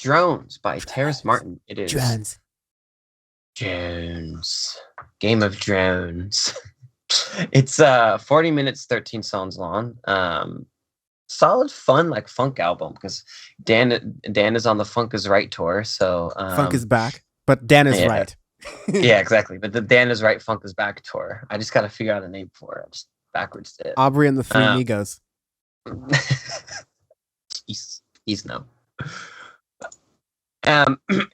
Drones by Terrace Martin. It is Drones. Jones. Game of Drones. It's 40 minutes, 13 songs long. Solid fun like funk album because Dan is on the Funk is Right tour, so Funk is back, but Dan is yeah, right. yeah, exactly. But the Dan is Right Funk is Back tour. I just got to figure out a name for it. I just backwards did it. Aubrey and the Three Migos. He's no.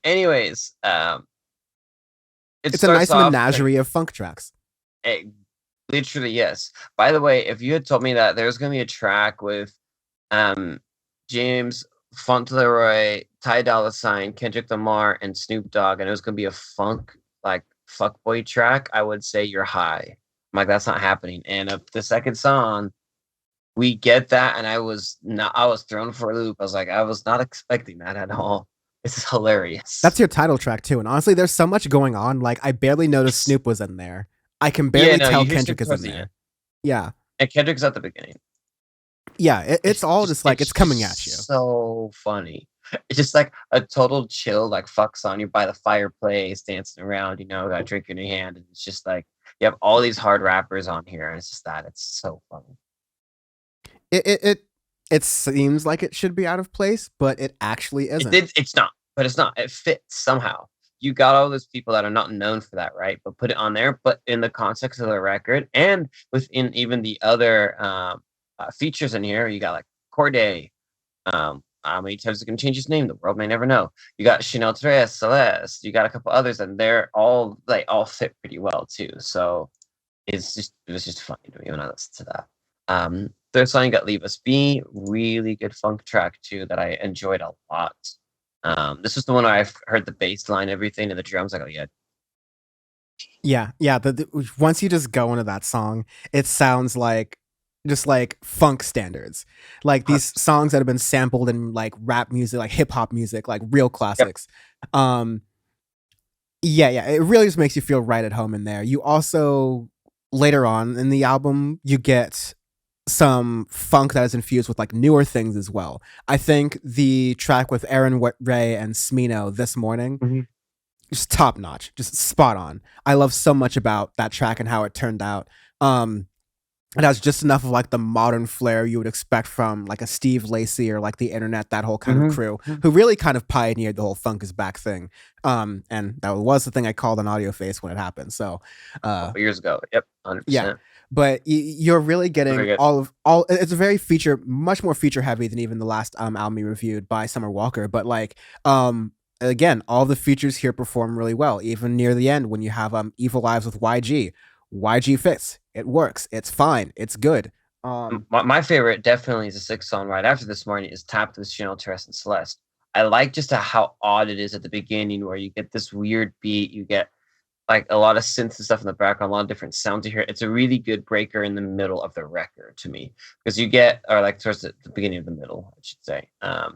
Anyways, it's a nice menagerie of funk tracks. Literally, yes. By the way, if you had told me that there's gonna be a track with James Fauntleroy, Ty Dolla $ign, Kendrick Lamar, and Snoop Dogg, and it was gonna be a funk like fuckboy track, I would say you're high. I'm like, that's not happening. And the second song, we get that, and I was thrown for a loop. I was like, I was not expecting that at all. This is hilarious. That's your title track too. And honestly, there's so much going on. Like, I barely noticed Snoop was in there. I can barely tell Kendrick is in there. Yeah. And Kendrick's at the beginning. Yeah, it's all just like it's coming at you. So funny. It's just like a total chill, like fuck song. You're by the fireplace, dancing around, got a drink in your hand, and it's just like you have all these hard rappers on here, and it's just that it's so funny. It seems like it should be out of place, but it actually isn't. It's not, but it's not. It fits somehow. You got all those people that are not known for that, right? But put it on there, but in the context of the record and within even the other features in here, you got like Corday. How many times is it going to change his name? The world may never know. You got Chanel Terrace, Celeste. You got a couple others, and they're all fit pretty well too. So it was just funny to me when I listened to that. Third song, you got Leave Us Be, really good funk track too that I enjoyed a lot. This was the one where I heard the bass line, everything, and the drums. Like, oh yeah. Once you just go into that song, it sounds like just like funk standards, like these songs that have been sampled in like rap music, like hip hop music, like real classics. Yep. Yeah, it really just makes you feel right at home in there. You also later on in the album, you get some funk that is infused with like newer things as well. I think the track with Aaron Ray and Smino, This Morning, just top notch, just spot on. I love so much about that track and how it turned out. It has just enough of like the modern flair you would expect from like a Steve Lacy or like the Internet, that whole kind of crew who really kind of pioneered the whole funk is back thing. And that was the thing I called on Audioface when it happened. So years ago. Yep. 100%. Yeah. But you're really getting all. It's a very much more feature heavy than even the last album we reviewed by Summer Walker. But like, again, all the features here perform really well. Even near the end, when you have Evil Lives with YG fits. It works. It's fine. It's good. My favorite definitely is the sixth song right after This Morning is Tapped with Chanel, Terrace, and Celeste. I like just how odd it is at the beginning where you get this weird beat, you get like a lot of synths and stuff in the background, a lot of different sounds you hear. It's a really good breaker in the middle of the record to me because you get, or like towards the beginning of the middle, I should say,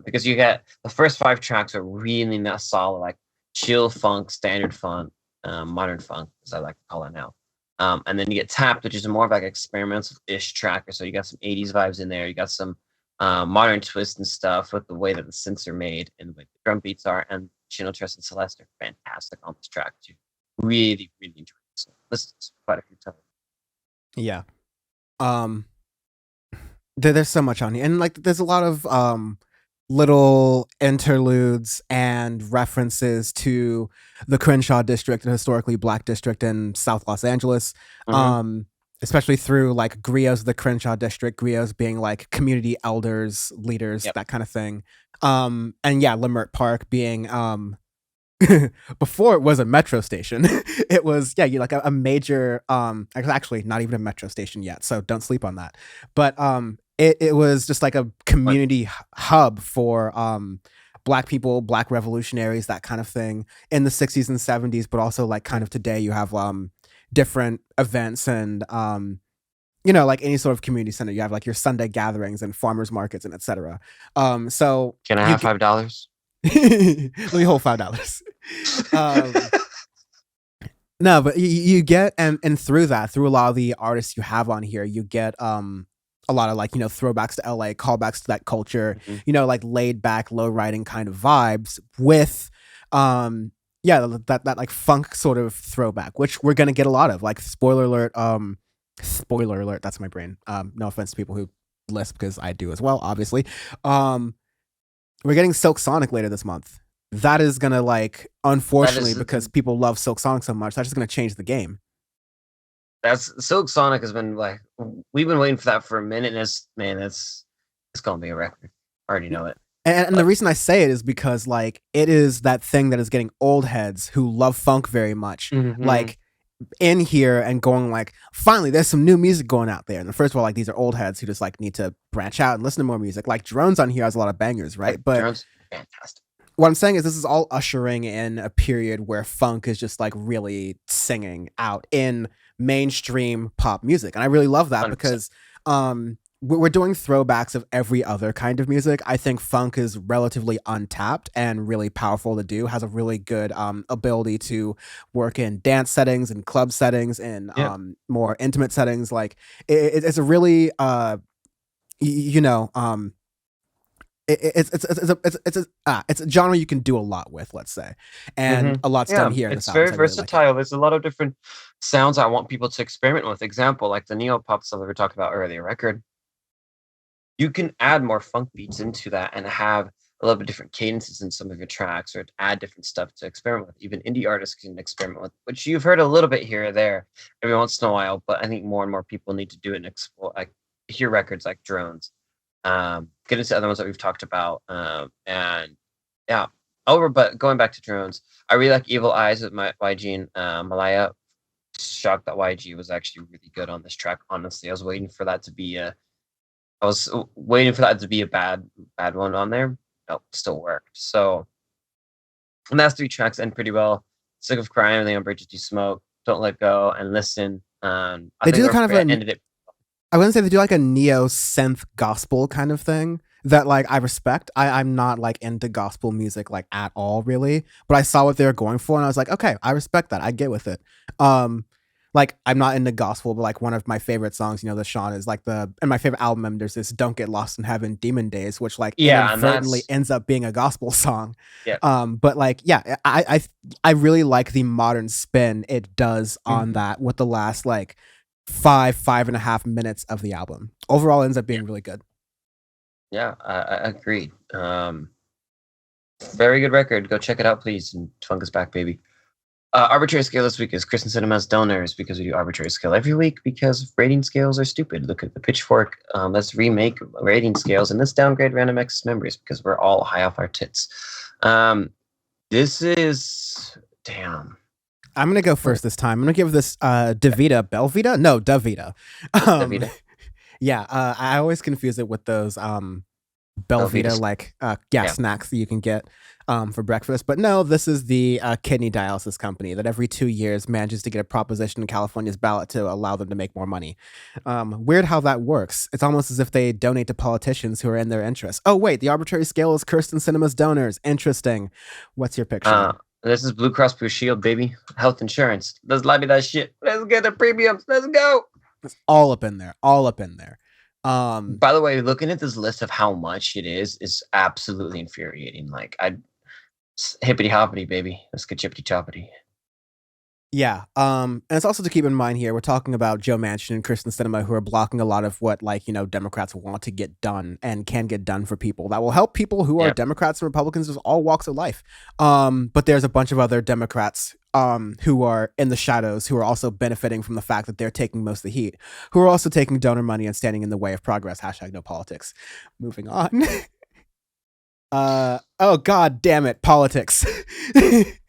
because you get the first 5 tracks are really not solid, like chill funk, standard funk, modern funk, as I like to call it now. And then you get Tapped, which is more of like experimental-ish tracker. So you got some 80s vibes in there. You got some modern twist and stuff with the way that the synths are made and the way the drum beats are. And Chanel, Terrace, and Celeste are fantastic on this track too. Really, really enjoyed this. Listened to quite a few times. Yeah. There's so much on here. And like there's a lot of little interludes and references to the Crenshaw district, a historically black district in South Los Angeles, especially through like griots of the Crenshaw district, griots being like community elders, leaders, that kind of thing. And yeah, Leimert Park being before it was a metro station, it was like a major actually not even a metro station yet, so don't sleep on that. But it was just like a community hub for black people, black revolutionaries, that kind of thing in the 60s and 70s, but also like kind of today you have different events and like any sort of community center, you have like your Sunday gatherings and farmers markets and etc. So can I have $5? Let me hold $5. No, but you get and through that, through a lot of the artists you have on here, you get a a lot of like, throwbacks to LA, callbacks to that culture, Mhm. like laid back, low riding kind of vibes with yeah, that like funk sort of throwback, which we're gonna get a lot of. Like spoiler alert, that's my brain. No offense to people who lisp, because I do as well, obviously. Um we're getting Silk Sonic later this month. That is gonna, like, That unfortunately, is because people love Silk Sonic so much, that's just gonna change the game. that's Silk Sonic has been like we've been waiting for that for a minute, and it's gonna be a record. I already know it. And the But reason I say it is because, like, it is that thing that is getting old heads who love funk very much, mhm. like, in here and going like, finally, there's some new music going out there. And first of all, like, these are old heads who just like need to branch out and listen to more music. Like Drones on here has a lot of bangers, Like right? But drones, fantastic. what I'm saying is this is all ushering in a period where funk is just like really singing out in mainstream pop music. And I really love that 100%. because we're doing throwbacks of every other kind of music. I think funk is relatively untapped and really powerful to do, has a really good ability to work in dance settings and club settings and Yeah. more intimate settings. Like it's a really, you know, it's a genre you can do a lot with, let's say, and a lot's done Yeah, here in this it's album. very So I really like it. versatile. There's a lot of different sounds I want people to experiment with. Example, like the neo pop stuff that we talked about earlier record. You can add more funk beats into that and have a little bit different cadences in some of your tracks, or add different stuff to experiment with. Even indie artists can experiment with, which you've heard a little bit here or there every once in a while. But I think more and more people need to do it and explore, like hear records like Drones, get into other ones that we've talked about, and yeah. Over, but going back to Drones, I really like Evil Eyes with my YG and Malaya. Shocked that YG was actually really good on this track. Honestly, I was waiting for that to be a bad one on there. Nope, still worked. So, and that's three tracks end pretty well. Sick of Crying, The Bridges You Smoke, Don't Let Go, and Listen. I They think do they're kind of a, ended it. I wouldn't say they do like a neo synth gospel kind of thing that like I respect. I'm not like into gospel music like at all really, but I saw what they were going for and I was like, okay, I respect that. I get with it. Like I'm not into gospel, but like one of my favorite songs, the Sean is like and my favorite album, there's this Don't Get Lost in Heaven Demon Days, which like Yeah, and inadvertently that's ends up being a gospel song. yeah. But like, yeah, I really like the modern spin it does on Mhm. that with the last like 5.5 minutes of the album. Overall ends up Yeah, being really good. yeah, I agreed. Very good record. Go check it out, please. And Funk is back, baby. Arbitrary scale this week is Kristen Cinema's Donors, because we do arbitrary scale every week because rating scales are stupid. Look at the pitchfork. Let's remake rating scales and let's downgrade random access members because we're all high off our tits. This is damn. I'm gonna go What first this time. I'm gonna give this Davita Belvita? No, Davita. Um Davida? yeah, I always confuse it with those Belvita Velveeta? like Yeah. snacks that you can get for breakfast. But no, this is the kidney dialysis company that every 2 years manages to get a proposition in California's ballot to allow them to make more money. Weird how that works. It's almost as if they donate to politicians who are in their interest. Oh wait, the arbitrary scale is Kirsten Cinema's Donors. Interesting. What's your pick, Uh, Sean? this is Blue Cross Blue Shield, baby. Health insurance. Let's lobby that shit. Let's get the premiums. Let's go. It's all up in there. All up in there. Um, By the way, looking at this list of how much it is absolutely infuriating. Like I hippity hoppity, baby. Let's get chippity choppity. Yeah. And it's also to keep in mind here, we're talking about Joe Manchin and Kristen Sinema who are blocking a lot of what like, Democrats want to get done and can get done for people that will help people who are Yeah. Democrats and Republicans of all walks of life. But there's a bunch of other Democrats who are in the shadows who are also benefiting from the fact that they're taking most of the heat, who are also taking donor money and standing in the way of progress. Hashtag no politics. Moving on. Oh god damn it, politics.